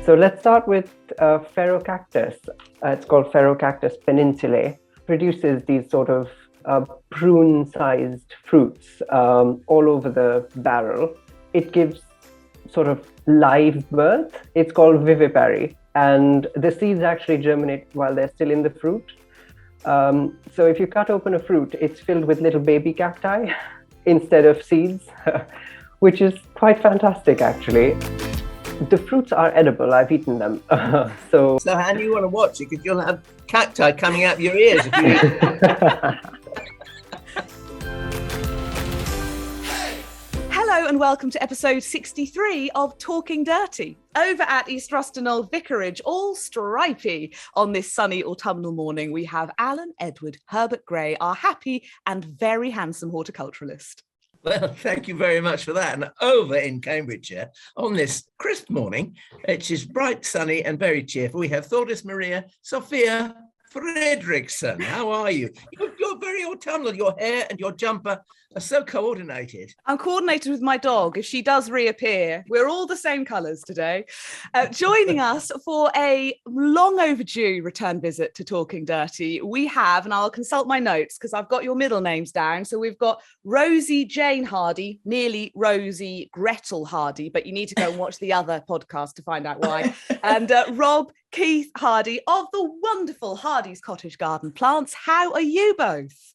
So let's start with Ferrocactus. It's called Ferrocactus peninsulae. Produces these sort of prune-sized fruits all over the barrel. It gives sort of live birth. It's called vivipary, and the seeds actually germinate while they're still in the fruit. So if you cut open a fruit, it's filled with little baby cacti instead of seeds, which is quite fantastic, actually. The fruits are edible. I've eaten them. So how do you want to watch it? Because you'll have cacti coming out of your ears if you eat it. Hello and welcome to episode 63 of Talking Dirty. Over at East Ruston Old Vicarage, all stripy on this sunny autumnal morning, we have Alan Edward Herbert Gray, our happy and very handsome horticulturalist. Well, thank you very much for that. And over in Cambridgeshire, on this crisp morning, which is bright, sunny and very cheerful, we have Thordis Maria Sophia Fredriksson. How are you? You're very autumnal. Your hair and your jumper are so coordinated. I'm coordinated with my dog. If she does reappear, we're all the same colours today. Joining us for a long overdue return visit to Talking Dirty, we have, and I'll consult my notes because I've got your middle names down. So we've got Rosy Jane Hardy, nearly Rosie Gretel Hardy, but you need to go and watch the other podcast to find out why. And Rob Keith Hardy of the wonderful Hardy's Cottage Garden Plants. How are you both?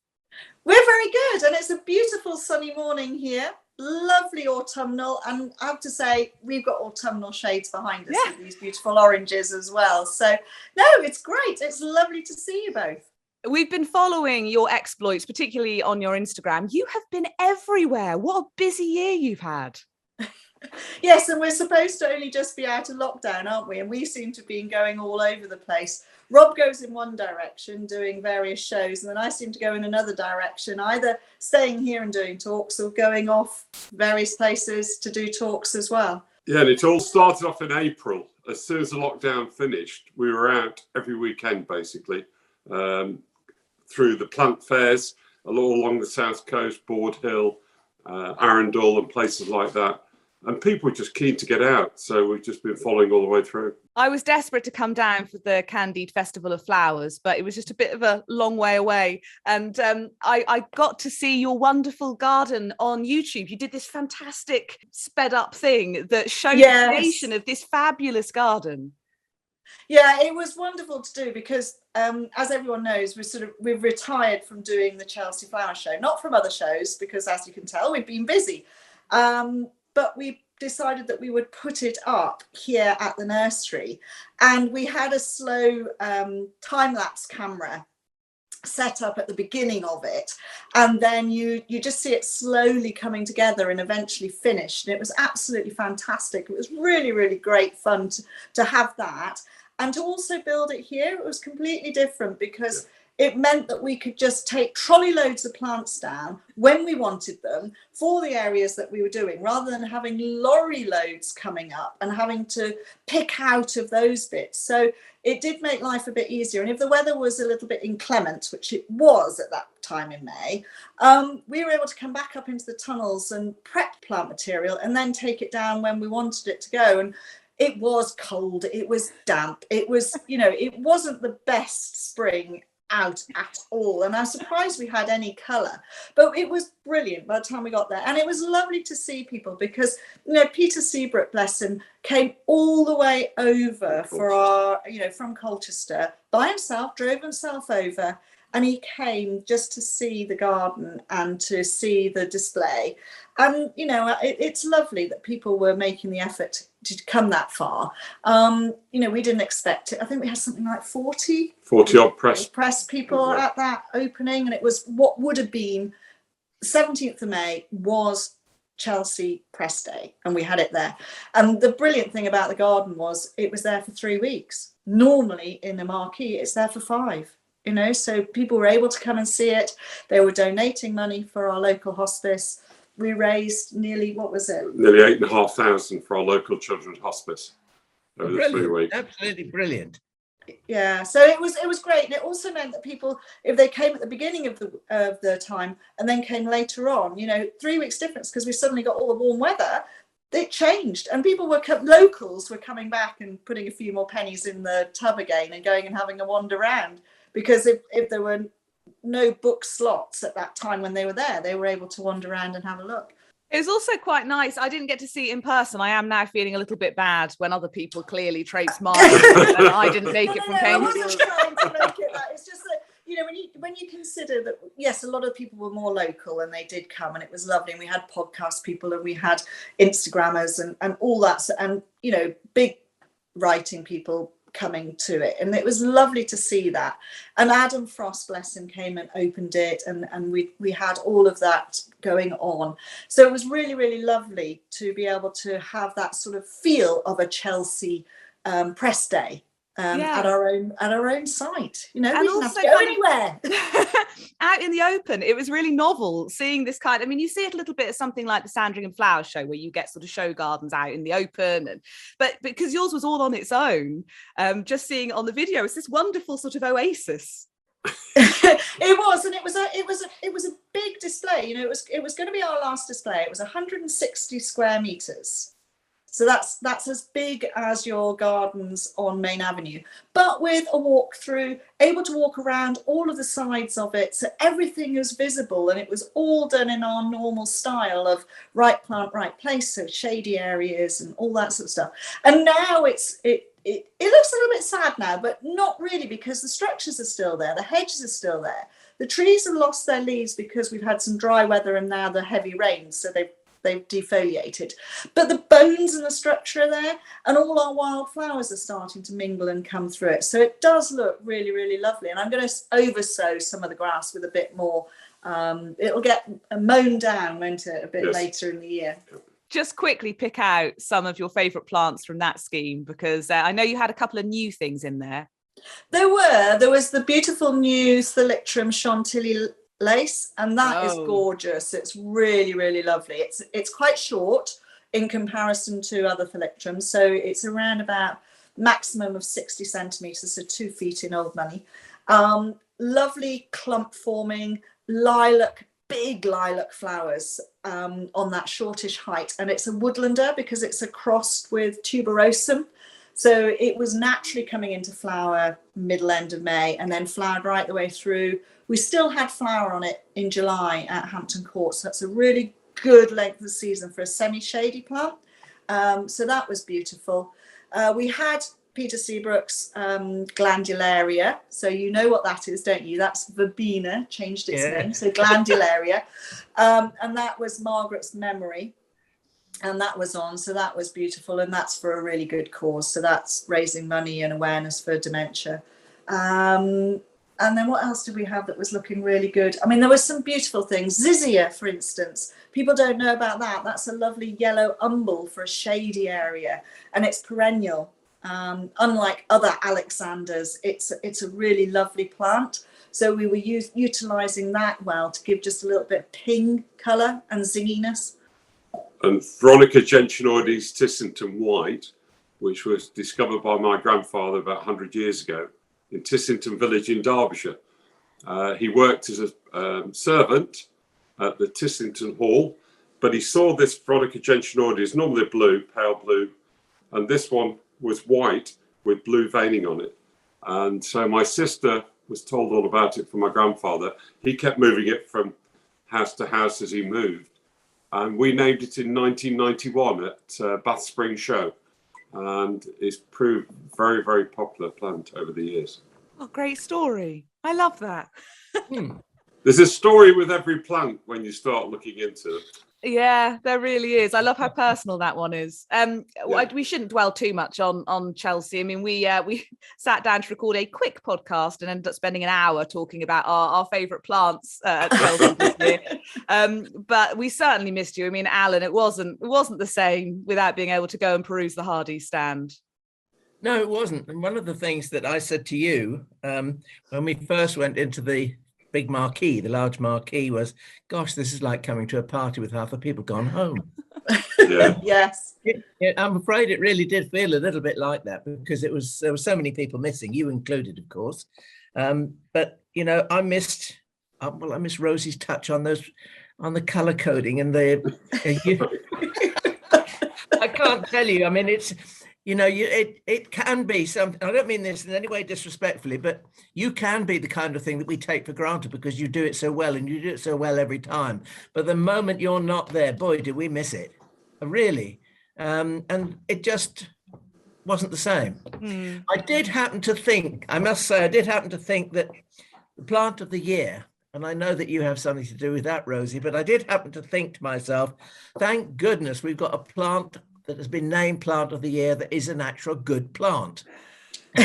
We're very good, and it's a beautiful sunny morning here. Lovely autumnal, and I have to say we've got autumnal shades behind us with these beautiful oranges as well. So no, it's great. It's lovely to see you both. We've been following your exploits, particularly on your Instagram. You have been everywhere. What a busy year you've had. Yes, and we're supposed to only just be out of lockdown, aren't we? And we seem to have been going all over the place. Rob goes in one direction doing various shows, and then I seem to go in another direction, either staying here and doing talks or going off various places to do talks as well. Yeah, and it all started off in April. As soon as the lockdown finished, we were out every weekend, basically, through the plant fairs all along the south coast, Board Hill, Arundel and places like that. And people were just keen to get out. So we've just been following all the way through. I was desperate to come down for the Candied Festival of Flowers, but it was just a bit of a long way away. And I got to see your wonderful garden on YouTube. You did this fantastic sped up thing that showed the creation of this fabulous garden. Yeah, it was wonderful to do because, as everyone knows, we've retired from doing the Chelsea Flower Show, not from other shows, because as you can tell, we've been busy. But we decided that we would put it up here at the nursery, and we had a slow time-lapse camera set up at the beginning of it, and then you just see it slowly coming together and eventually finished, and it was absolutely fantastic. It was really, really great fun to have that, and to also build it here. It was completely different because it meant that we could just take trolley loads of plants down when we wanted them for the areas that we were doing, rather than having lorry loads coming up and having to pick out of those bits. So it did make life a bit easier. And if the weather was a little bit inclement, which it was at that time in May, we were able to come back up into the tunnels and prep plant material and then take it down when we wanted it to go. And it was cold, it was damp, it was, it wasn't the best spring out at all, and I'm surprised we had any colour, but it was brilliant by the time we got there. And it was lovely to see people because Peter Seabrook, bless him, came all the way over for our from Colchester by himself, drove himself over, and he came just to see the garden and to see the display. And it's lovely that people were making the effort to come that far. We didn't expect it. I think we had something like 40 odd press people at that opening, and it was what would have been 17th of May was Chelsea Press Day, and we had it there. And the brilliant thing about the garden was it was there for 3 weeks. Normally in the marquee it's there for 5. So people were able to come and see it. They were donating money for our local hospice. We raised nearly, Nearly 8,500 for our local children's hospice over the 3 weeks. Absolutely brilliant. Yeah, so it was great, and it also meant that people, if they came at the beginning of the time and then came later on, 3 weeks difference because we suddenly got all the warm weather, it changed, and people locals were coming back and putting a few more pennies in the tub again and going and having a wander around, because if there were no book slots at that time when they were there, they were able to wander around and have a look. It was also quite nice. I didn't get to see it in person. I am now feeling a little bit bad when other people clearly traipsed miles and I didn't make it from Cambridge. I wasn't trying to make it that. It's just that, you know, when you consider that, yes, a lot of people were more local and they did come, and it was lovely. And we had podcast people and we had Instagrammers and all that, and, you know, big writing people coming to it, and it was lovely to see that. And Adam Frost, bless him, came and opened it, and we had all of that going on. So it was really, really lovely to be able to have that sort of feel of a Chelsea press day at our own site. You know, and we didn't have to go anywhere. Out in the open. It was really novel seeing this kind. I mean, you see it a little bit as something like the Sandringham Flower Show, where you get sort of show gardens out in the open, but because yours was all on its own, just seeing it on the video, it's this wonderful sort of oasis. It was, and it was a big display. You know, it was going to be our last display. It was 160 square meters. So that's as big as your gardens on Main Avenue, but with a walk-through, able to walk around all of the sides of it, so everything is visible, and it was all done in our normal style of right plant, right place, so shady areas and all that sort of stuff. And now it looks a little bit sad now, but not really, because the structures are still there, the hedges are still there, the trees have lost their leaves because we've had some dry weather and now the heavy rains, so they've defoliated, but the bones and the structure are there, and all our wildflowers are starting to mingle and come through it. So it does look really, really lovely. And I'm going to oversow some of the grass with a bit more. It'll get mown down, won't it, a bit later in the year. Just quickly pick out some of your favourite plants from that scheme, because I know you had a couple of new things in there. There was the beautiful new Thalictrum Chantilly lace, and that is gorgeous. It's really, really lovely. It's quite short in comparison to other Thalictrums, so it's around about maximum of 60 centimeters, so 2 feet in old money. Lovely clump forming big lilac flowers on that shortish height, and it's a woodlander because it's a cross with tuberosum. So it was naturally coming into flower middle end of May, and then flowered right the way through. We still had flower on it in July at Hampton Court, so that's a really good length of the season for a semi-shady plant. So that was beautiful. We had Peter Seabrook's Glandularia, so you know what that is, don't you? That's Verbena, changed its name, so Glandularia. And that was Margaret's memory. And that was on, so that was beautiful, and that's for a really good cause. So that's raising money and awareness for dementia. And then what else did we have that was looking really good? I mean, there were some beautiful things. Zizia, for instance. People don't know about that. That's a lovely yellow umbel for a shady area, and it's perennial. Unlike other Alexanders, it's a really lovely plant. So we were utilising that well to give just a little bit of pink colour and zinginess. And Veronica gentianoides Tissington White, which was discovered by my grandfather about 100 years ago in Tissington village in Derbyshire. He worked as a servant at the Tissington Hall, but he saw this Veronica gentianoides, normally blue, pale blue, and this one was white with blue veining on it. And so my sister was told all about it from my grandfather. He kept moving it from house to house as he moved. And we named it in 1991 at Bath Spring Show. And it's proved very, very popular plant over the years. Oh, great story. I love that. There's a story with every plant when you start looking into it. Yeah, there really is. I love how personal that one is. We shouldn't dwell too much on Chelsea. I mean, we sat down to record a quick podcast and ended up spending an hour talking about our favourite plants at Chelsea this year. But we certainly missed you. I mean, Alan, it wasn't the same without being able to go and peruse the Hardy stand. No, it wasn't. And one of the things that I said to you when we first went into the big marquee, the large marquee, was, gosh, this is like coming to a party with half the people gone home. Yeah. Yes. I'm afraid it really did feel a little bit like that, because there were so many people missing, you included, of course. But you know, I missed Rosy's touch on the colour coding and the I can't tell you. I mean, it's, it can be something. I don't mean this in any way disrespectfully, but you can be the kind of thing that we take for granted because you do it so well and you do it so well every time. But the moment you're not there, boy, do we miss it. Really. And it just wasn't the same. I did happen to think, I must say, that the plant of the year, and I know that you have something to do with that, Rosy, but I did happen to think to myself, thank goodness we've got a plant that has been named plant of the year that is an actual good plant.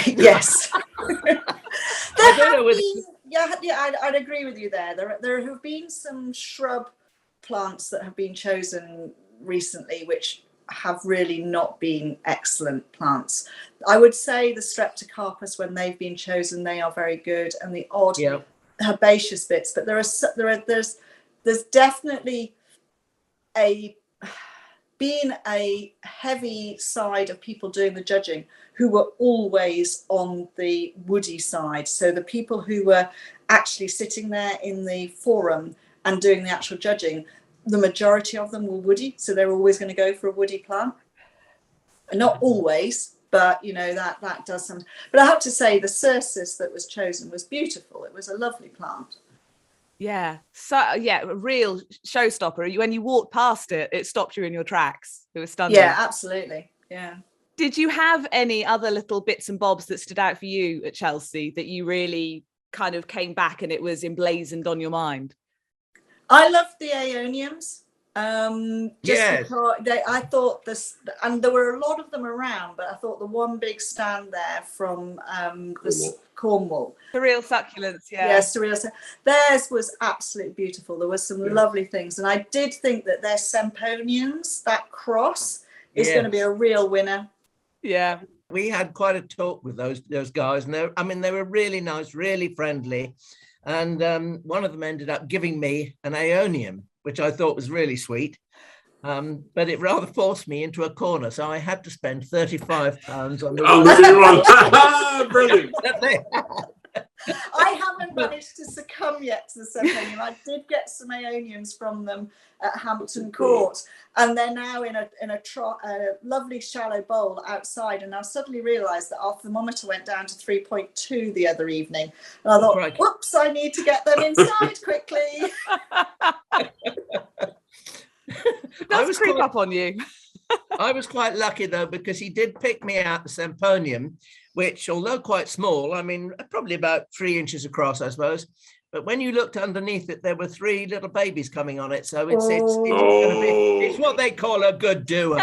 Yes. I don't know whether... I'd agree with you there. There have been some shrub plants that have been chosen recently, which have really not been excellent plants. I would say the Streptocarpus, when they've been chosen, they are very good, and the odd herbaceous bits. But there's definitely been a heavy side of people doing the judging who were always on the woody side. So the people who were actually sitting there in the forum and doing the actual judging, the majority of them were woody, so they're always going to go for a woody plant. Not always, but that does some. But I have to say, the Cercis that was chosen was beautiful. It was a lovely plant. Yeah, so yeah, a real showstopper. When you walked past it, it stopped you in your tracks. It was stunning. Yeah, absolutely. Yeah. Did you have any other little bits and bobs that stood out for you at Chelsea that you really kind of came back and it was emblazoned on your mind? I loved the aeoniums. Yes. Because I thought this, and there were a lot of them around, but I thought the one big stand there from Cornwall. Surreal succulents, yeah. Yeah, surreal. Theirs was absolutely beautiful. There was some lovely things, and I did think that their Semponiums, that cross, is going to be a real winner. Yeah. We had quite a talk with those guys, and they were really nice, really friendly. And one of them ended up giving me an aeonium, which I thought was really sweet. But it rather forced me into a corner. So I had to spend £35 on the one. Brilliant. I haven't managed to succumb yet to the Semponium. I did get some aeoniums from them at Hampton Court, and they're now in a lovely shallow bowl outside. And I suddenly realised that our thermometer went down to 3.2 the other evening, and I thought, whoops, I need to get them inside quickly. Does creep up on you. I was quite lucky though, because he did pick me out the Semponium, which, although quite small, I mean, probably about 3 inches across, I suppose. But when you looked underneath it, there were 3 little babies coming on it. So it's what they call a good doer.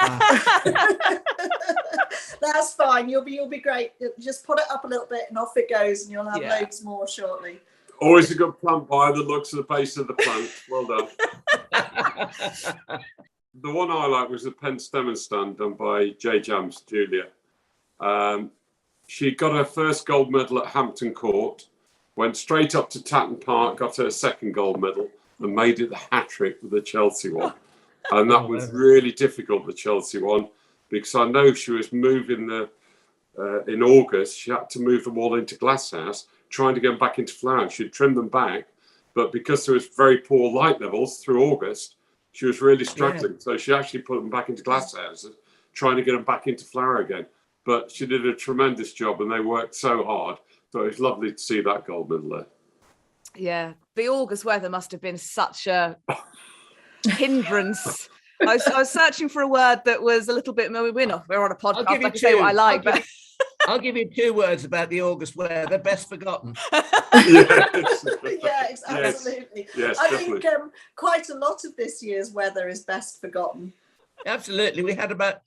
That's fine. You'll be great. Just put it up a little bit and off it goes, and you'll have loads more shortly. Always a good plant buyer that looks at the base of the plant. Well done. The one I like was the Penstemon stand done by J. Jams, Julia. She got her first gold medal at Hampton Court, went straight up to Tatton Park, got her second gold medal, and made it the hat-trick with the Chelsea one. And that was really difficult, the Chelsea one, because I know she was moving in August, she had to move them all into glasshouse, trying to get them back into flower. She'd trim them back, but because there was very poor light levels through August, she was really struggling. Yeah. So she actually put them back into glasshouses, trying to get them back into flower again. But she did a tremendous job, and they worked so hard. So it was lovely to see that gold medal there. Yeah, the August weather must have been such a hindrance. I was searching for a word that was a little bit more. We're on a podcast. I can say what I like, but I'll give you 2 words about the August weather: best forgotten. Yes, absolutely. Yes, I think quite a lot of this year's weather is best forgotten. Absolutely, we had about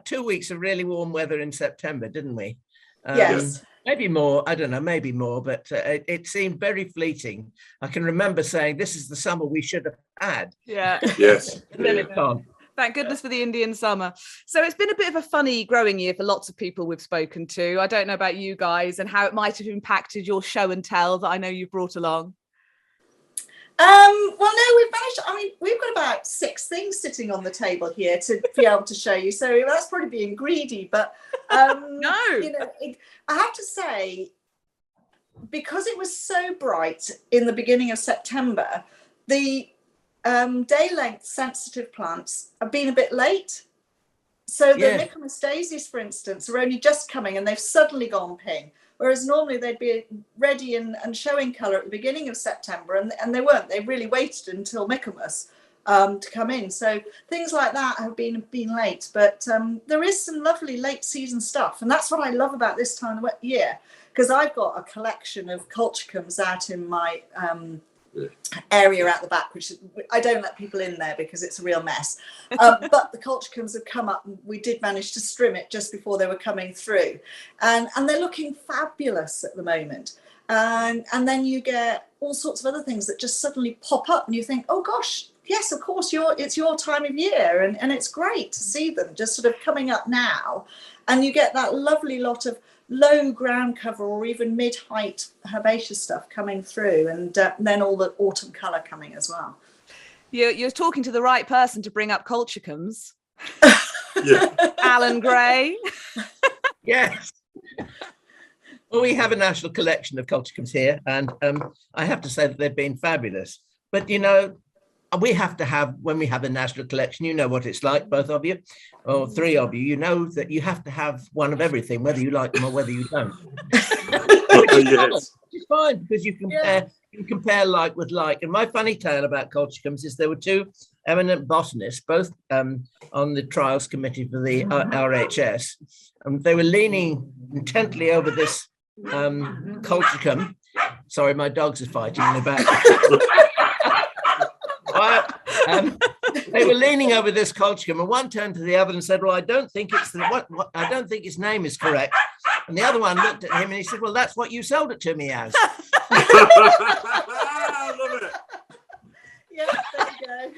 2 weeks of really warm weather in September, didn't we? Yes. Maybe more, I don't know, maybe more, but it seemed very fleeting. I can remember saying, this is the summer we should have had. Yeah. Yes. And then it's gone. Thank goodness for the Indian summer. So it's been a bit of a funny growing year for lots of people we've spoken to. I don't know about you guys and how it might have impacted your show and tell that I know you've brought along. Well, no, we've got about 6 things sitting on the table here to be able to show you. So that's probably being greedy, but no, I have to say, because it was so bright in the beginning of September, the day length sensitive plants have been a bit late. So the Michaelmas daisies, for instance, are only just coming and they've suddenly gone pink. Whereas normally they'd be ready and showing colour at the beginning of September, and they weren't. They really waited until Michaelmas to come in. So things like that have been late. But there is some lovely late season stuff. And that's what I love about this time of year, because I've got a collection of colchicums out in my area at the back, which I don't let people in there because it's a real mess. But the colchicums have come up, and we did manage to trim it just before they were coming through, and they're looking fabulous at the moment. And then you get all sorts of other things that just suddenly pop up, and you think, oh gosh, yes, of course, it's your time of year, and it's great to see them just sort of coming up now, and you get that lovely lot of low ground cover or even mid-height herbaceous stuff coming through, and then all the autumn colour coming as well. You're talking to the right person to bring up colchicums. Yeah. Alan Gray. Yes. Well, we have a national collection of colchicums here, and I have to say that they've been fabulous. But, you know, we have to have, when we have a national collection, you know what it's like, both of you, or three of you, you know that you have to have one of everything, whether you like them or whether you don't. Yes. It's fine, because you can compare like with like. And my funny tale about colchicums is there were two eminent botanists, both on the trials committee for the RHS, and they were leaning intently over this colchicum. Sorry, my dogs are fighting in the back. They were leaning over this colchicum, and one turned to the other and said, "Well, I don't think it's I don't think its name is correct." And the other one looked at him and he said, "Well, that's what you sold it to me as." I love it. Yeah, there you go.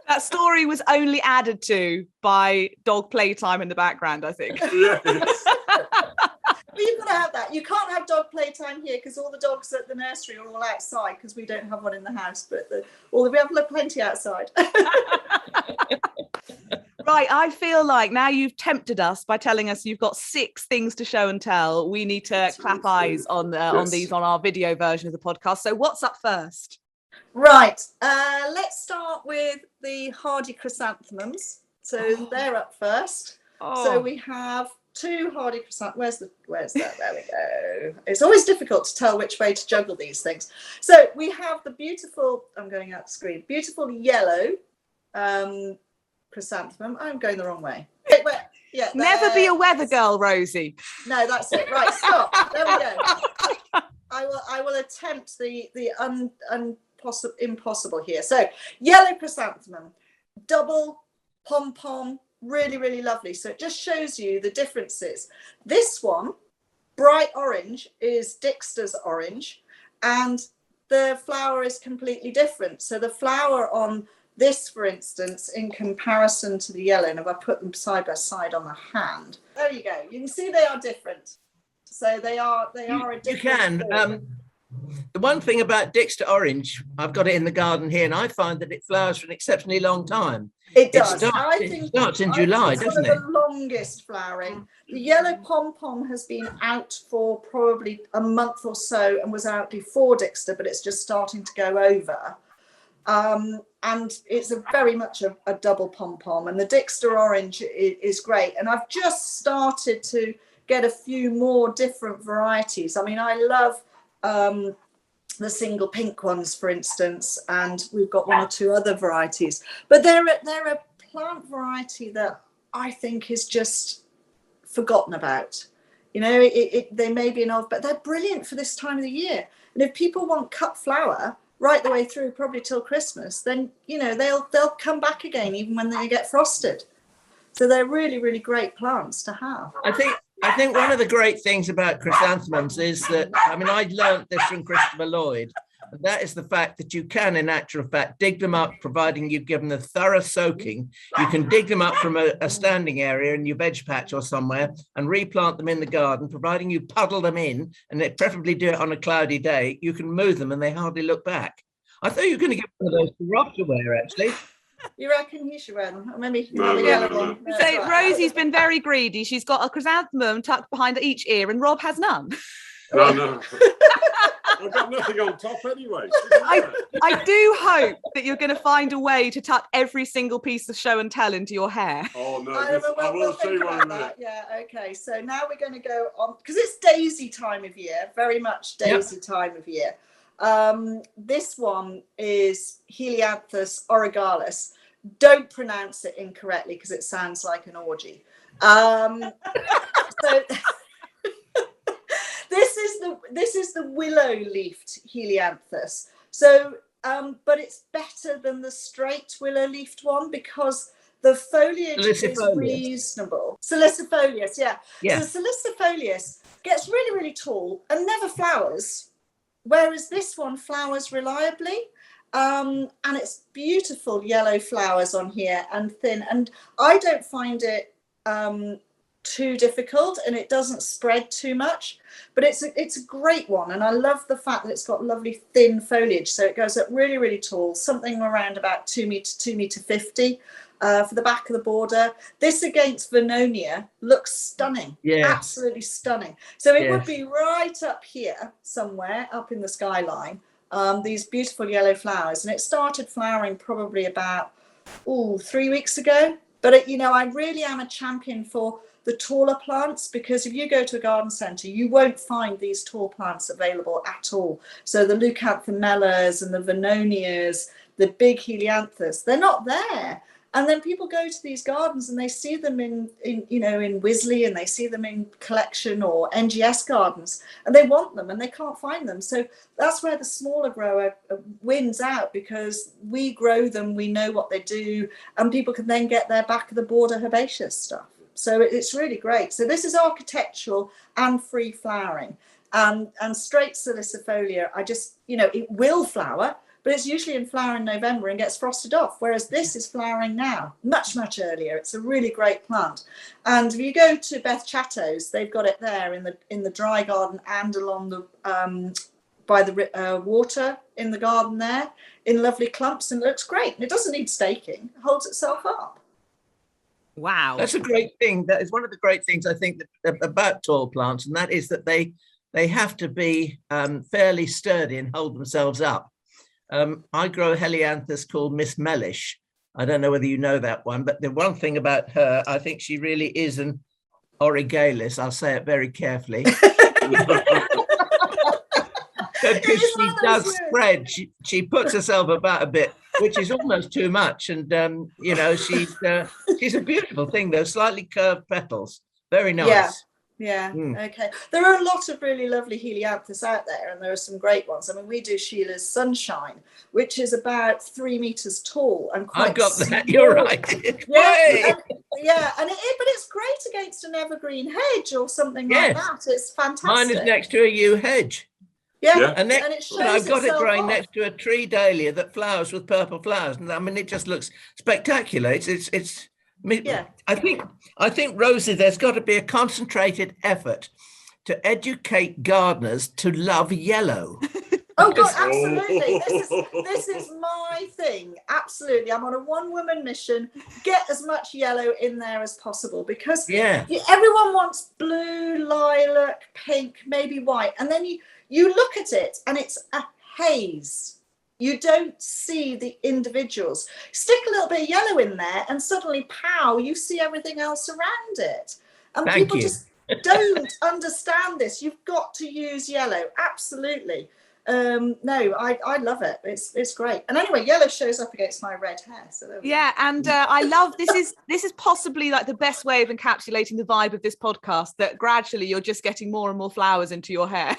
That story was only added to by dog playtime in the background, I think. Yes. Well, you've got to have that. You can't have dog playtime here because all the dogs at the nursery are all outside because we don't have one in the house, but we have plenty outside. Right, I feel like now you've tempted us by telling us you've got 6 things to show and tell. We need to clap eyes on these on our video version of the podcast. So what's up first? Right, let's start with the hardy chrysanthemums. So they're up first. So we have 2 hardy chrysanthemums. Where's that? There we go. It's always difficult to tell which way to juggle these things. So we have the beautiful, I'm going out the screen, beautiful yellow chrysanthemum. I'm going the wrong way. Wait, yeah. Never be a weather girl, Rosy. No, that's it. Right, stop. There we go. I will attempt the impossible here. So yellow chrysanthemum, double pom-pom, really, really lovely. So it just shows you the differences. This one, bright orange, is Dixter's orange, and the flower is completely different. So the flower on this, for instance, in comparison to the yellow, and if I put them side by side on the hand, there you go. You can see they are different. So they are a different. You can. The one thing about Dixter orange, I've got it in the garden here, and I find that it flowers for an exceptionally long time. It does. It starts in July, doesn't it? It's one of the longest flowering. The yellow pom-pom has been out for probably a month or so and was out before Dixter, but it's just starting to go over. And it's very much a double pom-pom, and the Dixter orange is great. And I've just started to get a few more different varieties. I mean, I love the single pink ones, for instance, and we've got 1 or 2 other varieties. But they're a plant variety that I think is just forgotten about. You know, they may be an old, but they're brilliant for this time of the year. And if people want cut flower right the way through, probably till Christmas, then you know they'll come back again even when they get frosted. So they're really, really great plants to have. I think one of the great things about chrysanthemums is that, I mean, I learned this from Christopher Lloyd, and that is the fact that you can, in actual fact, dig them up, providing you've given them a thorough soaking. You can dig them up from a standing area in your veg patch or somewhere and replant them in the garden, providing you puddle them in, and preferably do it on a cloudy day. You can move them and they hardly look back. I thought you were going to get one of those to Rob to wear, actually. You reckon you should wear them? Or maybe the yellow one. So Rosie's been very greedy. She's got a chrysanthemum tucked behind each ear, and Rob has none. No. I've got nothing on top anyway. I do hope that you're going to find a way to tuck every single piece of show and tell into your hair. Oh no, I will show you one in a minute. Yeah, okay. So now we're going to go on, because it's daisy time of year, very much daisy time of year. This one is Helianthus orgyalis. Don't pronounce it incorrectly because it sounds like an orgy. So this is the willow-leafed Helianthus. So, but it's better than the straight willow-leafed one because the foliage is reasonable. Salicifolius, yeah. So salicifolius gets really, really tall and never flowers, whereas this one flowers reliably. And it's beautiful yellow flowers on here and thin. And I don't find it too difficult, and it doesn't spread too much, but it's a great one. And I love the fact that it's got lovely thin foliage, so it goes up really, really tall, something around about 2 meter 50 for the back of the border. This against Vernonia looks stunning, absolutely stunning. So it would be right up here somewhere up in the skyline, these beautiful yellow flowers, and it started flowering probably about 3 weeks ago. But I really am a champion for the taller plants, because if you go to a garden centre, you won't find these tall plants available at all. So the Leucanthemellas and the Vernonias, the big Helianthus, they're not there. And then people go to these gardens and they see them in Wisley, and they see them in collection or NGS gardens, and they want them and they can't find them. So that's where the smaller grower wins out, because we grow them, we know what they do, and people can then get their back of the border herbaceous stuff. So it's really great. So this is architectural and free flowering, and straight salicifolia. It will flower, but it's usually in flower in November and gets frosted off, whereas this is flowering now, much, much earlier. It's a really great plant. And if you go to Beth Chatto's, they've got it there in the dry garden and along the by the water in the garden there, in lovely clumps, and it looks great. And it doesn't need staking; it holds itself up. Wow, that's a great thing. That is one of the great things I think about tall plants, and that is that they have to be fairly sturdy and hold themselves up. I grow a Helianthus called Miss Mellish. I don't know whether you know that one, but the one thing about her, I think she really is an orgyalis. I'll say it very carefully. Because she does spread. She puts herself about a bit, which is almost too much. And, she's a beautiful thing, though, slightly curved petals. Very nice. Yeah. Okay. There are a lot of really lovely Helianthus out there, and there are some great ones. I mean, we do Sheilas Sunshine, which is about 3 meters tall and quite I got that. small. You're right. But it's great against an evergreen hedge or something like that. It's fantastic. Mine is next to a yew hedge. Yeah. And it shows I've got it growing off next to a tree dahlia that flowers with purple flowers, and I mean it just looks spectacular. It's. I think, Rosy, there's got to be a concentrated effort to educate gardeners to love yellow. Oh God, absolutely. This is my thing. Absolutely. I'm on a one-woman mission. Get as much yellow in there as possible, because everyone wants blue, lilac, pink, maybe white. And then you look at it and it's a haze. You don't see the individuals. Stick a little bit of yellow in there and suddenly, pow, you see everything else around it. And people just don't understand this. You've got to use yellow. Absolutely. No, I love it. It's great. And anyway, yellow shows up against my red hair. So and I love this is possibly like the best way of encapsulating the vibe of this podcast, that gradually you're just getting more and more flowers into your hair.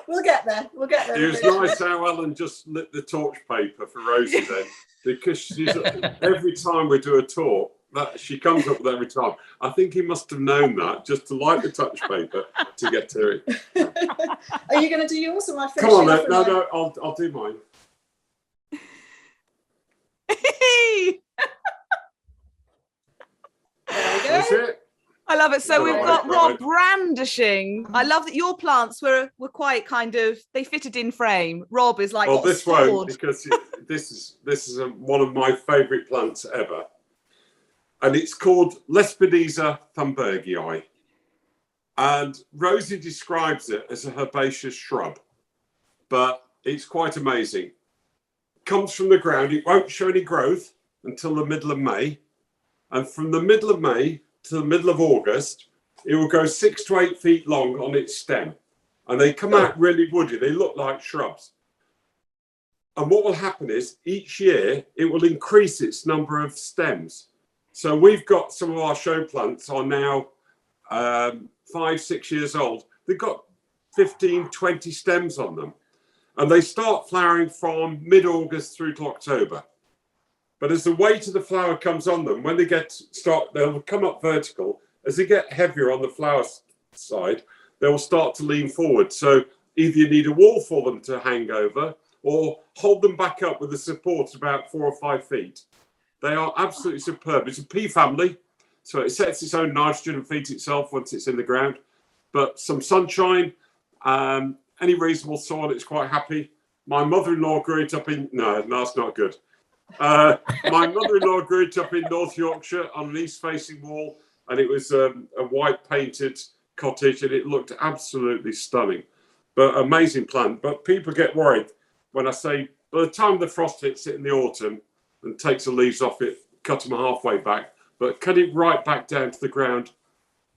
We'll get there. It was nice how Ellen just lit the torch paper for Rosy then, because she's every time we do a talk, that she comes up with every time. I think he must have known that, just to light the touch paper to get to it. Are you going to do yours, or am I finishing? Come on, then. No, I'll do mine. There we go. That's it. I love it. So we've got Rob brandishing. I love that your plants were quite kind of, they fitted in frame. Rob is like, this won't, because this is one of my favourite plants ever, and it's called Lespedeza thunbergii, And Rosy describes it as a herbaceous shrub, but it's quite amazing. Comes from the ground, it won't show any growth until the middle of May. And from the middle of May to the middle of August, it will go 6 to 8 feet long on its stem. And they come out really woody, they look like shrubs. And what will happen is each year it will increase its number of stems. So we've got some of our show plants are now 5, 6 years old. They've got 15, 20 stems on them. And they start flowering from mid-August through to October. But as the weight of the flower comes on them, when they they'll come up vertical. As they get heavier on the flower side, they'll start to lean forward. So either you need a wall for them to hang over or hold them back up with a support about 4 or 5 feet. They are absolutely superb. It's a pea family, so it sets its own nitrogen and feeds itself once it's in the ground. But some sunshine, any reasonable soil, it's quite happy. My mother-in-law grew it up in... No, that's not good. My mother-in-law grew it up in North Yorkshire on an east-facing wall, and it was a white painted cottage, and it looked absolutely stunning. But amazing plant. But people get worried when I say, by the time the frost hits it in the autumn and takes the leaves off it, cut them halfway back, but cut it right back down to the ground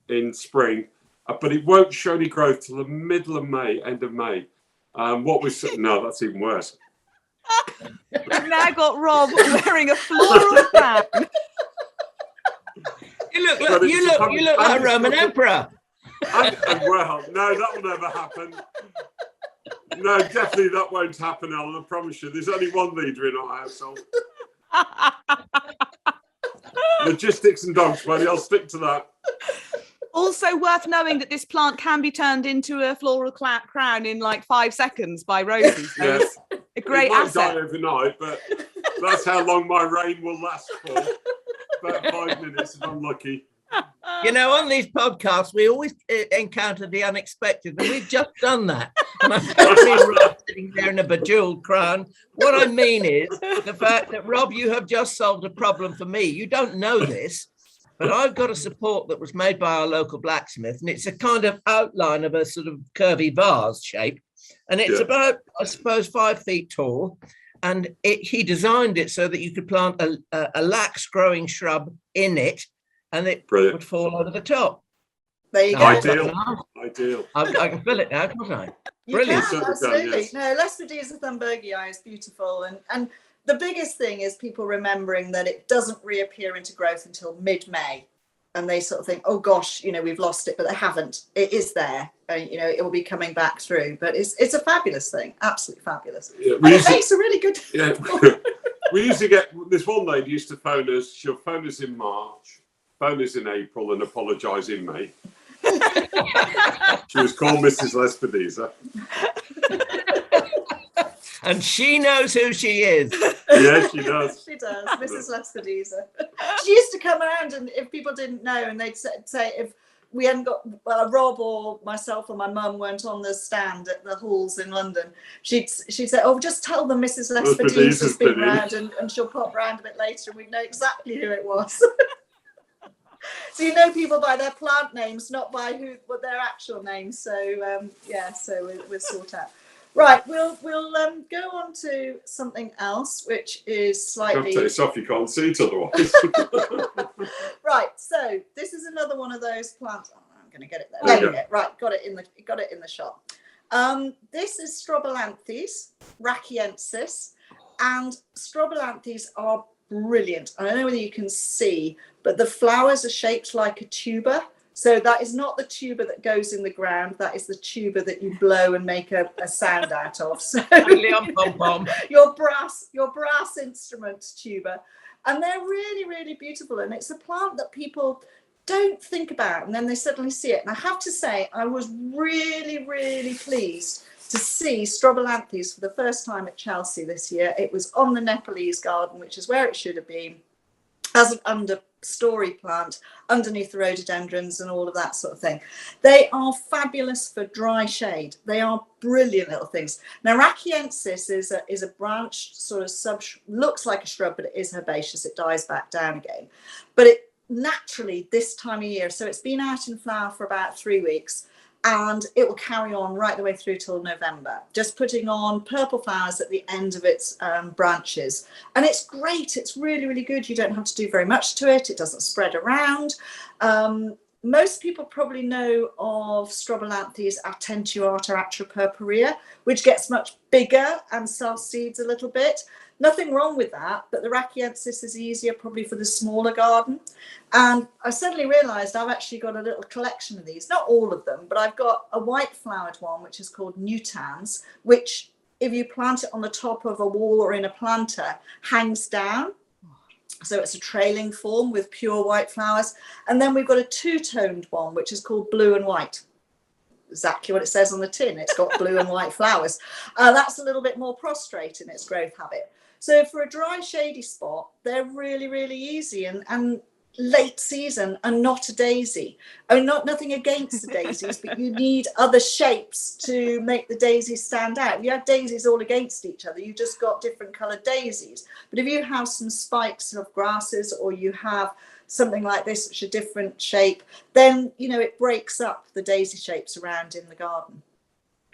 in spring. But it won't show any growth till the middle of May, end of May. No, that's even worse. We've now got Rob wearing a floral crown. You look like a Roman emperor. Well, no, that will never happen. No, definitely that won't happen, Alan. I promise you. There's only one leader in our household. Logistics and dogs, buddy. I'll stick to that. Also worth knowing that this plant can be turned into a floral crown in like 5 seconds by Rosy. So Yes. it's a great asset. It might die overnight, but that's how long my reign will last for. About 5 minutes if I'm lucky. You know, on these podcasts, we always encounter the unexpected, and we've just done that. And I don't mean Rob sitting there in a bejeweled crown. What I mean is the fact that, Rob, you have just solved a problem for me. You don't know this, but I've got a support that was made by our local blacksmith, and it's a kind of outline of a sort of curvy vase shape. And it's about, I suppose, 5 feet tall. And he designed it so that you could plant a lax growing shrub in it, and it would fall over the top. There you go. Ideal. I can feel it now, can't I? Brilliant. Brilliant. Absolutely. Yes. No, Lespedeza thunbergii is beautiful. And the biggest thing is people remembering that it doesn't reappear into growth until mid-May. And they sort of think, oh gosh, we've lost it, but they haven't. It is there. It will be coming back through. But it's a fabulous thing. Absolutely fabulous. Yeah, and it makes a really good... Yeah. We used to get... This one lady used to phone us. She'll phone us in March, phone us in April and apologise in May. She was called Mrs. Lespedeza. And she knows who she is. Yes, she does. She does, Mrs. Lespedeza. She used to come around, and if people didn't know, and they'd say if we hadn't got Rob or myself or my mum weren't on the stand at the halls in London, she'd say, "Oh, just tell them Mrs. Lespedeza's been round, and she'll pop round a bit later, and we'd know exactly who it was." So you know people by their plant names, not by what their actual names. So so we'll sort out. Right, we'll go on to something else, which is slightly... Take this off, you can't see it otherwise. Right, so this is another one of those plants. Oh, I'm going to get it there. There you go. Right, got it in the shop. This is Strobilanthes, rachiensis, and Strobilanthes are brilliant. I don't know whether you can see, but the flowers are shaped like a tuba. So that is not the tuba that goes in the ground. That is the tuba that you blow and make a sound out of. So your brass instrument tuba. And they're really, really beautiful. And it's a plant that people don't think about, and then they suddenly see it. And I have to say, I was really, really pleased to see Strobilanthes for the first time at Chelsea this year. It was on the Nepalese garden, which is where it should have been, as an understory plant underneath the rhododendrons and all of that sort of thing. They are fabulous for dry shade. They are brilliant little things. Now, rachiensis is a branched sort of looks like a shrub, but it is herbaceous. It dies back down again. But naturally this time of year. So it's been out in flower for about 3 weeks, and it will carry on right the way through till November, just putting on purple flowers at the end of its branches. And it's great. It's really, really good. You don't have to do very much to it. It doesn't spread around. Most people probably know of Strobilanthes attenuata atropurpurea, which gets much bigger and self-seeds a little bit. Nothing wrong with that, but the rachiensis is easier probably for the smaller garden. And I suddenly realised I've actually got a little collection of these, not all of them, but I've got a white flowered one, which is called Nutans, which if you plant it on the top of a wall or in a planter, hangs down. So it's a trailing form with pure white flowers. And then we've got a two-toned one, which is called blue and white. Exactly what it says on the tin. It's got blue and white flowers. That's a little bit more prostrate in its growth habit. So for a dry, shady spot, they're really, really easy and late season and not a daisy. I mean, nothing against the daisies, but you need other shapes to make the daisies stand out. If you have daisies all against each other, you just got different coloured daisies. But if you have some spikes of grasses, or you have something like this, which is a different shape, then, you know, it breaks up the daisy shapes around in the garden.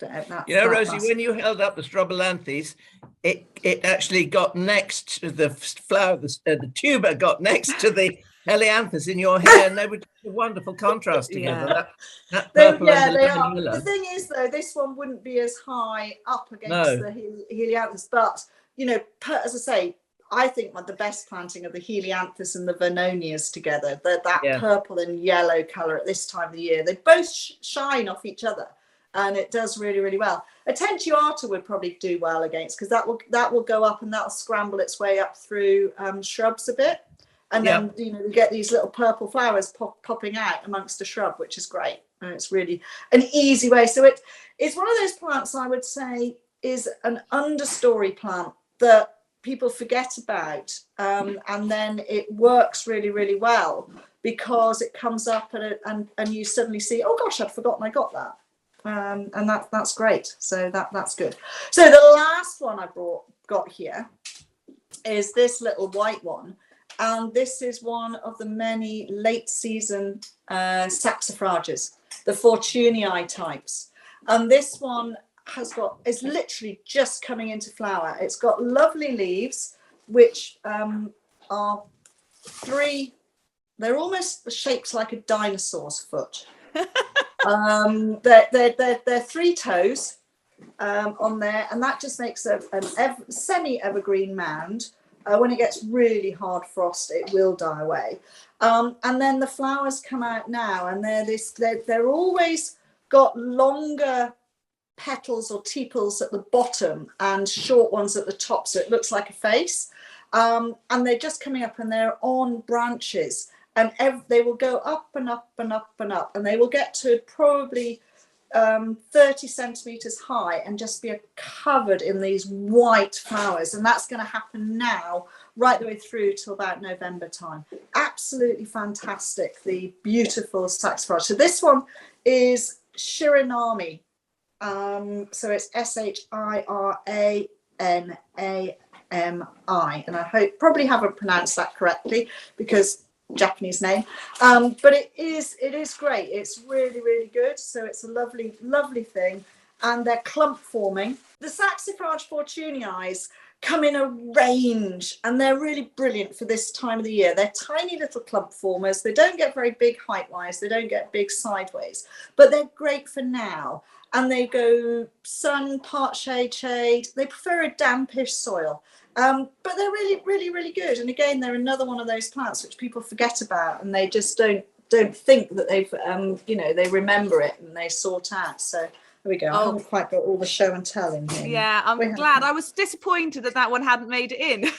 Rosy, when you held up the Strobilanthes, it actually got next to the flower, the tuber got next to the Helianthus in your hair, and they were a wonderful contrast together. That purple and the they are. yellow. The thing is, though, this one wouldn't be as high up against the Helianthus, but, you know, as I say, I think the best planting of the Helianthus and the Vernonias together, that purple and yellow colour at this time of the year, they both shine off each other. And it does really, really well. Attenuata would probably do well against, because that will go up and that'll scramble its way up through shrubs a bit. And then, you know, you get these little purple flowers popping out amongst the shrub, which is great. And it's really an easy way. So it's one of those plants, I would say, is an understory plant that people forget about. And then it works really, really well, because it comes up and you suddenly see, oh gosh, I'd forgotten I got that. And that's great. So that's good. So the last one I got here is this little white one. And this is one of the many late season saxifragas, the Fortunii types. And this one is literally just coming into flower. It's got lovely leaves, which are they're almost shaped like a dinosaur's foot. They're 3 toes on there, and that just makes a semi-evergreen mound. When it gets really hard frost, it will die away. And then the flowers come out now, and they're always got longer petals or tepals at the bottom and short ones at the top, so it looks like a face. And they're just coming up, and they're on branches. And they will go up and up and up and up, and they will get to probably 30 centimetres high and just be covered in these white flowers. And that's going to happen now, right the way through till about November time. Absolutely fantastic, the beautiful saxifrage. So this one is Shiranami. So it's Shiranami. And I probably haven't pronounced that correctly, because Japanese name, but it is great. It's really, really good. So it's a lovely thing, and they're clump forming. The Saxifraga Fortunii come in a range, and they're really brilliant for this time of the year. They're tiny little clump formers. They don't get very big height wise, they don't get big sideways, but they're great for now. And they go sun, part shade. They prefer a dampish soil. But they're really, really, really good. And again, they're another one of those plants which people forget about, and they just don't think that they've, they remember it and they sort out. So there we go. I haven't quite got all the show and tell in here. Yeah, I'm glad. I was disappointed that one hadn't made it in.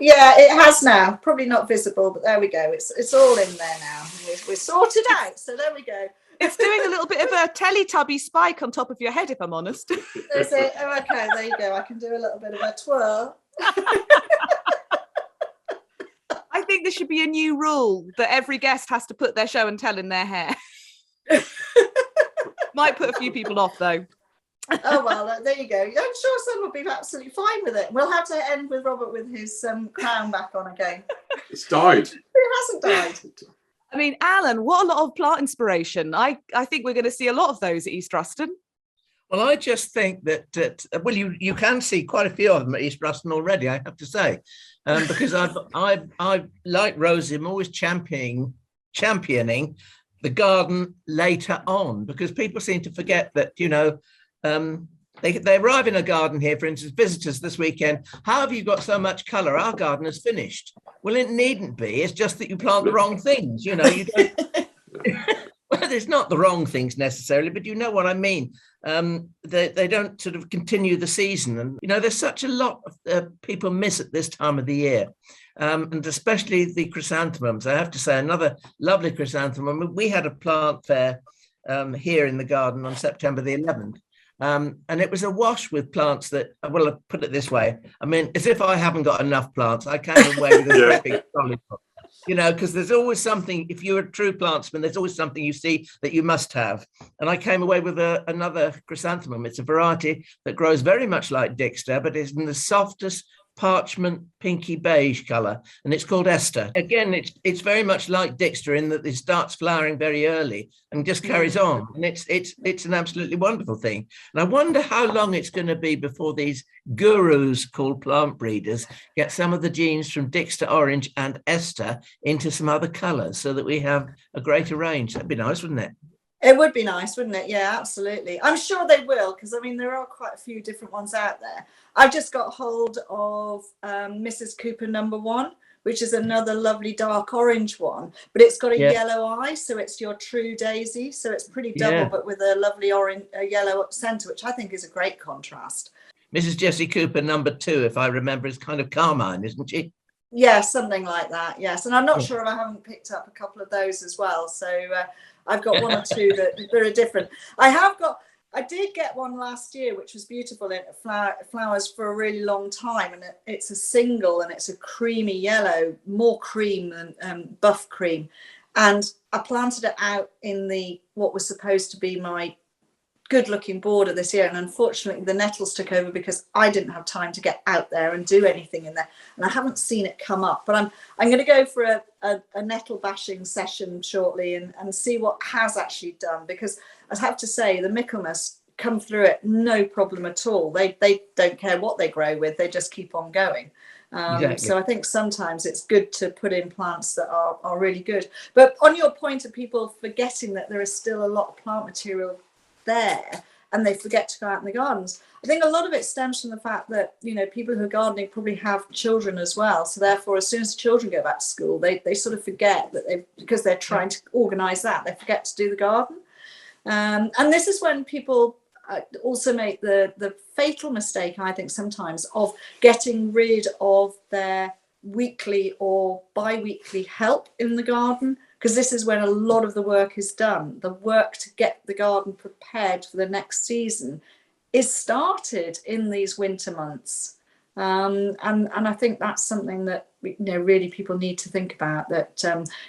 Yeah, it has now. Probably not visible, but there we go. It's all in there now. We're sorted out. So there we go. It's doing a little bit of a Teletubby spike on top of your head, if I'm honest. Is it? Oh, okay, there you go. I can do a little bit of a twirl. I think there should be a new rule that every guest has to put their show and tell in their hair. Might put a few people off, though. Oh, well, there you go. I'm sure Son will be absolutely fine with it. We'll have to end with Robert with his crown back on again. It's died. It hasn't died. I mean, Alan, what a lot of plant inspiration. I think we're going to see a lot of those at East Ruston. Well, I just think that well, you can see quite a few of them at East Ruston already, I have to say, because I like Rosy, I'm always championing the garden later on, because people seem to forget that, you know, they arrive in a garden here, for instance, visitors this weekend. How have you got so much colour? Our garden is finished. Well, it needn't be. It's just that you plant the wrong things. You know, you don't. Well, it's not the wrong things necessarily, but you know what I mean. They don't sort of continue the season, and you know, there's such a lot of people miss at this time of the year, and especially the chrysanthemums. I have to say, another lovely chrysanthemum. We had a plant fair here in the garden on September the 11th. And it was awash with plants that, well, I'll put it this way. I mean, as if I haven't got enough plants, I came away with a great big trolley full. You know, because there's always something, if you're a true plantsman, there's always something you see that you must have. And I came away with another chrysanthemum. It's a variety that grows very much like Dixter, but is in the softest parchment pinky beige color, and it's called Esther. Again, it's very much like Dixter in that it starts flowering very early and just carries on, and it's an absolutely wonderful thing. And I wonder how long it's going to be before these gurus called plant breeders get some of the genes from Dixter orange and Esther into some other colors, so that we have a greater range. That'd be nice, wouldn't it? It would be nice, wouldn't it? Yeah, absolutely. I'm sure they will, because I mean, there are quite a few different ones out there. I've just got hold of Mrs. Cooper #1, which is another lovely dark orange one, but it's got a yellow eye, so it's your true daisy. So it's pretty double, but with a lovely orange, yellow up centre, which I think is a great contrast. Mrs. Jessie Cooper #2, if I remember, is kind of carmine, isn't she? Yeah, something like that. Yes, and I'm not sure if I haven't picked up a couple of those as well. So I've got one or two that are different. I did get one last year, which was beautiful. It flowers for a really long time, and it's a single, and it's a creamy yellow, more cream than buff cream. And I planted it out in what was supposed to be my good looking border this year, and unfortunately the nettles took over because I didn't have time to get out there and do anything in there, and I haven't seen it come up. But I'm going to go for a nettle bashing session shortly and see what has actually done, because I have to say the Michaelmas come through it no problem at all. They don't care what they grow with, they just keep on going. Exactly. So I think sometimes it's good to put in plants that are really good. But on your point of people forgetting that there is still a lot of plant material there and they forget to go out in the gardens, I think a lot of it stems from the fact that, you know, people who are gardening probably have children as well, so therefore as soon as the children go back to school they sort of forget that because they're trying to organize that, they forget to do the garden. And this is when people also make the fatal mistake, I think sometimes, of getting rid of their weekly or bi-weekly help in the garden, because this is when a lot of the work is done. The work to get the garden prepared for the next season is started in these winter months. And I think that's something that, you know, really people need to think about, that,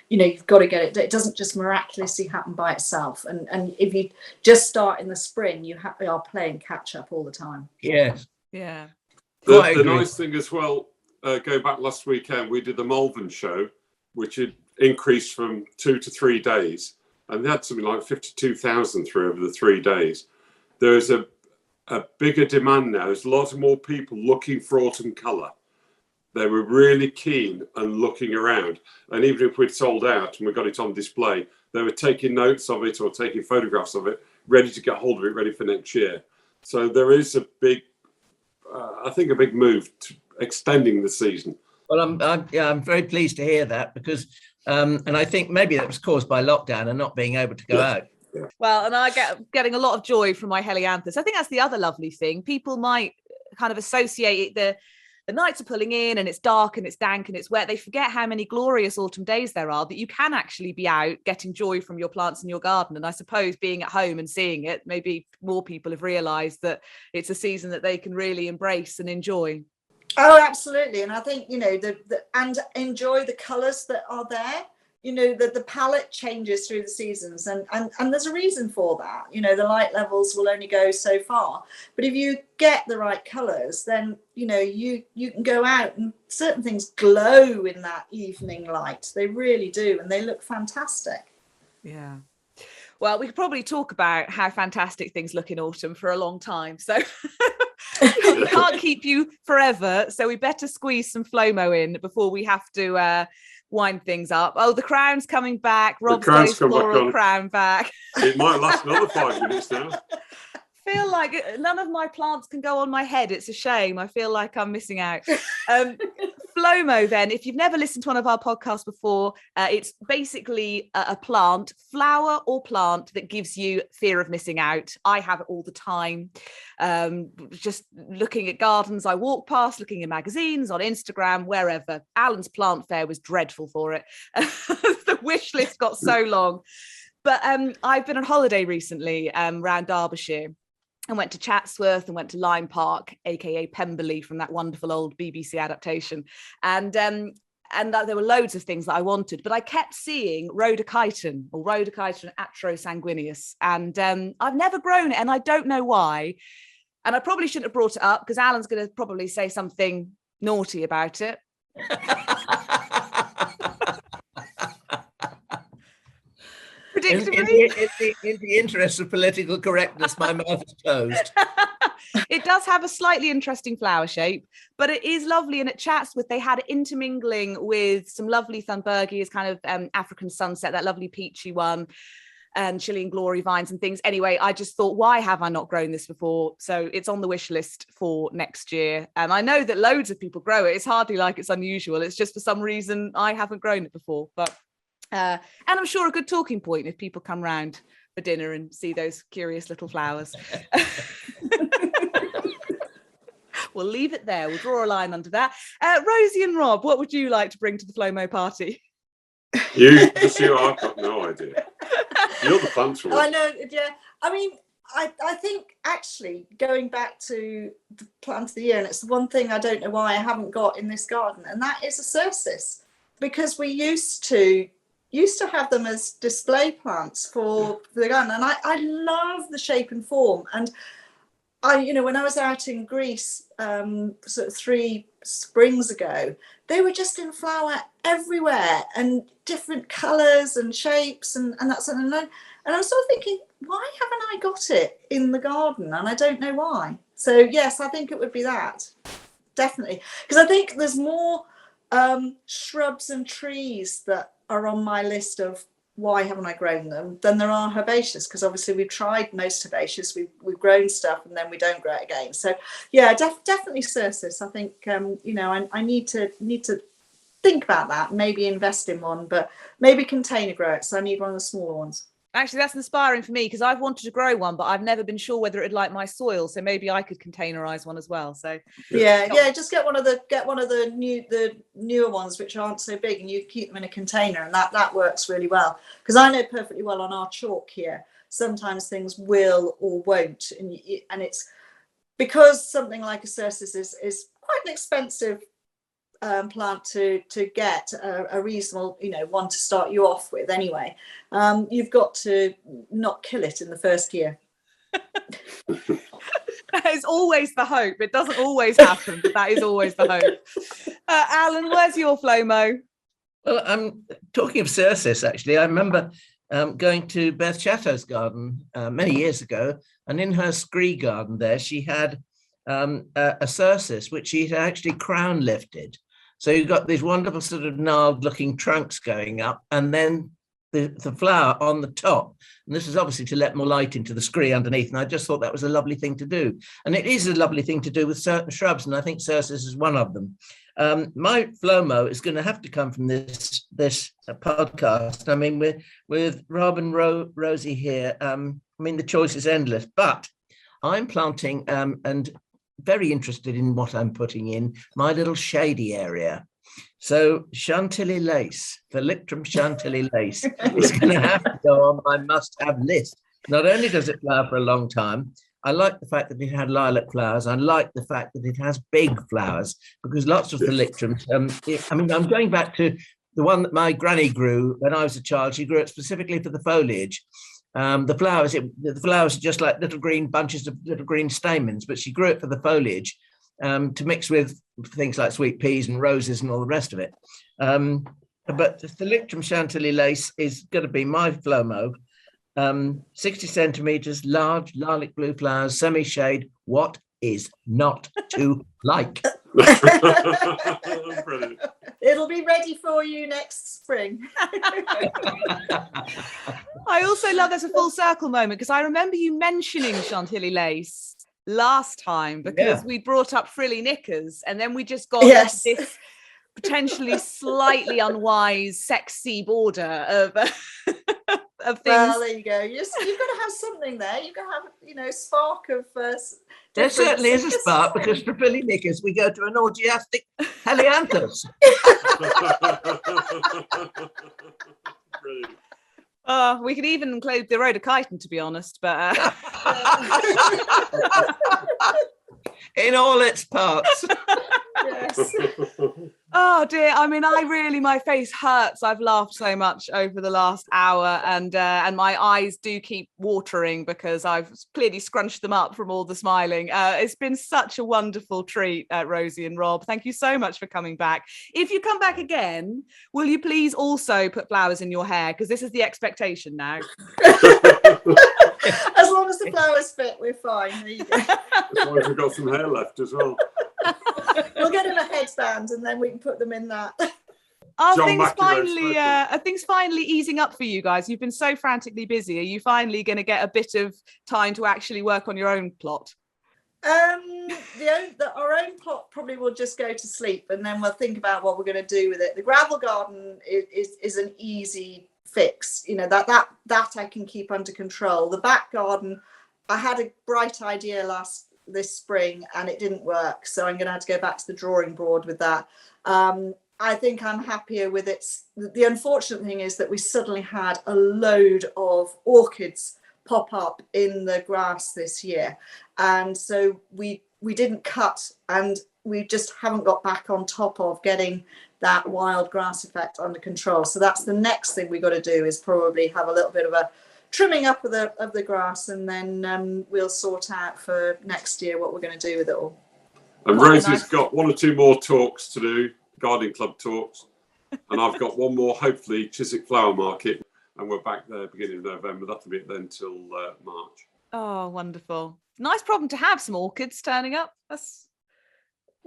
you know, you've got to get it. It doesn't just miraculously happen by itself. And if you just start in the spring, you are playing catch up all the time. Yes. Yeah. The nice thing as well, go back last weekend, we did the Malvern show, which had increased from 2 to 3 days, and they had something like 52,000 through over the 3 days. There's a bigger demand now. There's lots more people looking for autumn colour. They were really keen and looking around, and even if we'd sold out and we got it on display, they were taking notes of it or taking photographs of it, ready to get hold of it, ready for next year. So there is a big, I think, a big move to extending the season. Well, I'm very pleased to hear that, because and I think maybe that was caused by lockdown and not being able to go out. Well, and I getting a lot of joy from my Helianthus. I think that's the other lovely thing. People might kind of associate the nights are pulling in and it's dark and it's dank and it's wet. They forget how many glorious autumn days there are, that you can actually be out getting joy from your plants in your garden. And I suppose being at home and seeing it, maybe more people have realised that it's a season that they can really embrace and enjoy. Oh, absolutely. And I think, you know, and enjoy the colours that are there. you know, the palette changes through the seasons, and there's a reason for that. You know, the light levels will only go so far, but if you get the right colours, then, you know, you can go out and certain things glow in that evening light. They really do, and they look fantastic. Yeah. Well, we could probably talk about how fantastic things look in autumn for a long time. So we can't keep you forever. So we better squeeze some Flomo in before we have to wind things up. Oh, the crown's coming back. Rob's got his floral crown back. It might last another 5 minutes now. Feel like none of my plants can go on my head. It's a shame. I feel like I'm missing out. Flomo, then, if you've never listened to one of our podcasts before, it's basically a plant, flower or plant, that gives you fear of missing out. I have it all the time. Just looking at gardens I walk past, looking in magazines, on Instagram, wherever. Alan's plant fair was dreadful for it. The wish list got so long. But I've been on holiday recently around Derbyshire. I went to Chatsworth and went to Lyme Park, aka Pemberley, from that wonderful old BBC adaptation. And there were loads of things that I wanted, but I kept seeing Rhodochyton atrosanguineus. And I've never grown it, and I don't know why. And I probably shouldn't have brought it up because Alan's going to probably say something naughty about it. In the interest of political correctness, my mouth is closed. It does have a slightly interesting flower shape, but it is lovely. And at Chatsworth, they had it intermingling with some lovely thunbergii, kind of African sunset, that lovely peachy one, and Chilean glory vines and things. Anyway, I just thought, why have I not grown this before? So it's on the wish list for next year. And I know that loads of people grow it. It's hardly like it's unusual. It's just for some reason I haven't grown it before. But and I'm sure a good talking point if people come round for dinner and see those curious little flowers. We'll leave it there. We'll draw a line under that. Rosy and Rob, what would you like to bring to the Flomo party? You I've got no idea. You're the plant one. I know, yeah. I mean, I think actually going back to the plant of the year, and it's the one thing I don't know why I haven't got in this garden, and that is a Cercis, because we used to have them as display plants for the garden, and I love the shape and form. And when I was out in Greece sort of 3 springs ago, they were just in flower everywhere and different colours and shapes and that's and I'm sort of thinking, why haven't I got it in the garden? And I don't know why. So yes, I think it would be that, definitely, because I think there's more shrubs and trees that are on my list of why haven't I grown them than there are herbaceous, because obviously we've tried most herbaceous, we've grown stuff and then we don't grow it again. So yeah, definitely Cercis. I think I need to think about that, maybe invest in one, but maybe container grow it, so I need one of the smaller ones. Actually, that's inspiring for me, because I've wanted to grow one, but I've never been sure whether it'd like my soil. So maybe I could containerize one as well. So yeah, just get one of the newer ones which aren't so big, and you keep them in a container, and that works really well. Because I know perfectly well on our chalk here, sometimes things will or won't, and it's because something like a Cercis is quite an expensive plant to get a reasonable one to start you off with anyway. You've got to not kill it in the first year. That is always the hope. It doesn't always happen, but that is always the hope. Alan, where's your Flomo? Well, I'm talking of Cercis, actually. I remember going to Beth Chatto's garden many years ago, and in her scree garden there, she had a Cercis which she had actually crown lifted. So you've got these wonderful sort of gnarled looking trunks going up, and then the flower on the top. And this is obviously to let more light into the scree underneath. And I just thought that was a lovely thing to do. And it is a lovely thing to do with certain shrubs. And I think Cercis is one of them. My Flomo is going to have to come from this podcast. I mean, with Rob and Rosy here, the choice is endless. But I'm planting and very interested in what I'm putting in my little shady area. So Chantilly lace, Thalictrum Chantilly lace is going to have to go on my must-have list. Not only does it flower for a long time, I like the fact that it had lilac flowers. I like the fact that it has big flowers, because lots of Thalictrums, I'm going back to the one that my granny grew when I was a child, she grew it specifically for the foliage. The flowers are just like little green bunches of little green stamens, but she grew it for the foliage to mix with things like sweet peas and roses and all the rest of it. But the Thalictrum Chantilly lace is going to be my Flomo. 60 centimeters, large lilac blue flowers, semi-shade. What is not to like? Brilliant. It'll be ready for you next spring. I also love there's a full circle moment because I remember you mentioning Chantilly lace last time because we brought up frilly knickers and then we just got this potentially slightly unwise, sexy border of things. Well, there you go. You've got to have something there. You've got to have, spark of. There certainly is a spark because for frilly knickers we go to an orgiastic Helianthus. Brilliant. We could even include the rhodochyton, to be honest, but in all its parts. Yes. Oh dear, I mean, my face hurts. I've laughed so much over the last hour and my eyes do keep watering because I've clearly scrunched them up from all the smiling. It's been such a wonderful treat, Rosy and Rob. Thank you so much for coming back. If you come back again, will you please also put flowers in your hair? Because this is the expectation now. As long as the flowers fit, we're fine. There you go. As long as we've got some hair left as well. We'll get in a headband and then we can put them in that. Are John things McEnroe finally easing up for you guys? You've been so frantically busy. Are you finally going to get a bit of time to actually work on your own plot? Our own plot probably will just go to sleep and then we'll think about what we're going to do with it. The gravel garden is an easy fix. That I can keep under control. The back garden, I had a bright idea this spring and it didn't work, so I'm going to have to go back to the drawing board with that. I think I'm happier with it. The unfortunate thing is that we suddenly had a load of orchids pop up in the grass this year, and so we didn't cut, and we just haven't got back on top of getting that wild grass effect under control. So that's the next thing we got to do, is probably have a little bit of a trimming up of the grass, and then we'll sort out for next year what we're going to do with it all. And Rosy's got one or two more talks to do, gardening club talks, and I've got one more, hopefully, Chiswick Flower Market, and we're back there beginning of November. That'll be it then till March. Oh, wonderful. Nice problem to have, some orchids turning up.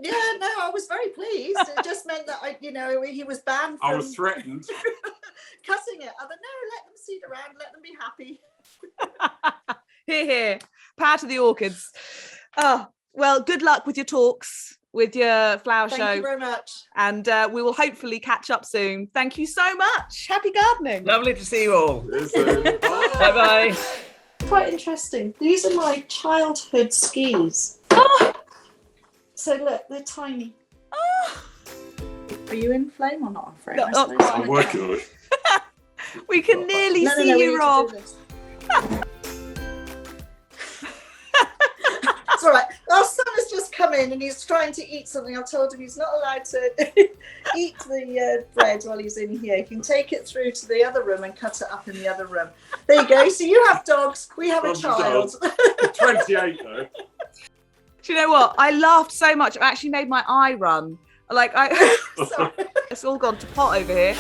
Yeah, no, I was very pleased. It just meant that he was banned from... I was threatened. Cutting it. I thought, no, let them seed around, let them be happy. Hear, hear. Power to the orchids. Oh, well, good luck with your talks, with your flower show. Thank you very much. And we will hopefully catch up soon. Thank you so much. Happy gardening. Lovely to see you all. Bye-bye. Quite interesting. These are my childhood skis. Oh. So look, they're tiny. Oh. Are you in flame or not in flame? No, I'm working on it. We can nearly see you, Rob. It's all right. Our son has just come in and he's trying to eat something. I've told him he's not allowed to eat the bread while he's in here. He can take it through to the other room and cut it up in the other room. There you go. So you have dogs. We have a child. 28 though. Do you know what? I laughed so much. I actually made my eye run. It's all gone to pot over here.